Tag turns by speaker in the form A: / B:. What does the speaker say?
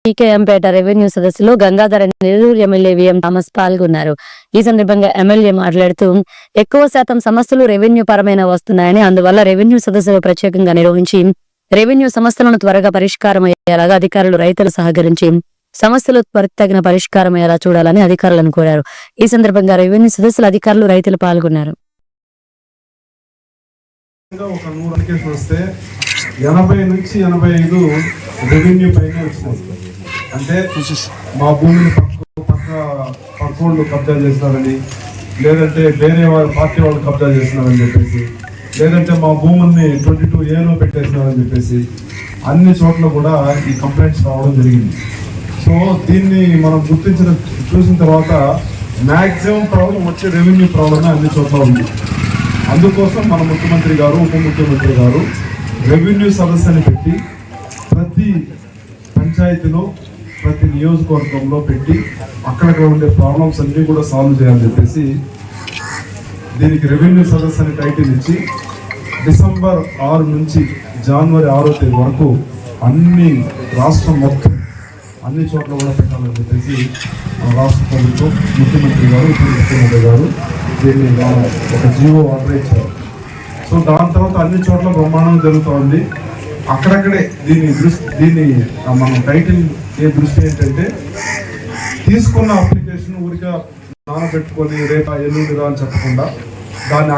A: టీకేఎంపేట revenue సదస్సులో Gangadhara Nellore MLA V M Thomas పాల్గొన్నారు. ఈ సందర్భంగా ఎమ్మెల్యే మాట్లాడుతూ ఎక్కువ శాతం సమస్యలు రెవెన్యూ పరమైన వస్తున్నాయని, అందువల్ల రెవెన్యూ సదస్సులు ప్రత్యేకంగా నిర్వహించి రెవెన్యూ సమస్యలను త్వరగా పరిష్కారం అయ్యేలాగా అధికారులు రైతులు సహకరించి సమస్యలు త్వరితగిన పరిష్కారం అయ్యేలా చూడాలని అధికారులను కోరారు. ఈ సందర్భంగా రెవెన్యూ సదస్సుల అధికారులు రైతులు పాల్గొన్నారు.
B: 80 నుంచి 85 రెవెన్యూ పైన వచ్చినాయి. అంటే మా భూమిని పక్కోళ్ళు కబ్జా చేస్తున్నారని, లేదంటే వేరే పార్టీ వాళ్ళు కబ్జా చేస్తున్నారని చెప్పేసి, లేదంటే మా భూముల్ని 22A పెట్టేస్తున్నారని చెప్పేసి అన్ని చోట్ల కూడా ఈ కంప్లైంట్స్ రావడం జరిగింది. సో దీన్ని మనం చూసిన తర్వాత మ్యాక్సిమం ప్రాబ్లం వచ్చే రెవెన్యూ ప్రాబ్లమే అన్ని చోట్ల ఉంది. అందుకోసం మన ముఖ్యమంత్రి గారు, ఉప ముఖ్యమంత్రి గారు రెవెన్యూ సదస్సుని పెట్టి ప్రతి పంచాయతీలో, ప్రతి నియోజకవర్గంలో పెట్టి అక్కడక్కడ ఉండే ప్రాబ్లమ్స్ అన్నీ కూడా సాల్వ్ చేయాలని చెప్పేసి దీనికి రెవెన్యూ సదస్సు అని టైటిల్ ఇచ్చి డిసెంబర్ 6 నుంచి జనవరి 6వ తేదీ వరకు అన్ని రాష్ట్రం మొత్తం అన్ని చోట్ల కూడా పెట్టాలని చెప్పేసి రాష్ట్ర ప్రభుత్వం, ముఖ్యమంత్రి గారు, ఉప ముఖ్యమంత్రి గారు దీన్ని ఒక జీవో ఆర్డర్ ఇచ్చారు. సో దాని తర్వాత అన్ని చోట్ల బ్రహ్మాండం జరుగుతోంది. అక్కడక్కడే దీన్ని మన టైటిల్ దృష్టి ఏంటంటే, తీసుకున్న అప్లికేషన్ ఊరిగా నానబెట్టుకొని రేపా ఎల్లుండిరా అని చెప్పకుండా దాన్ని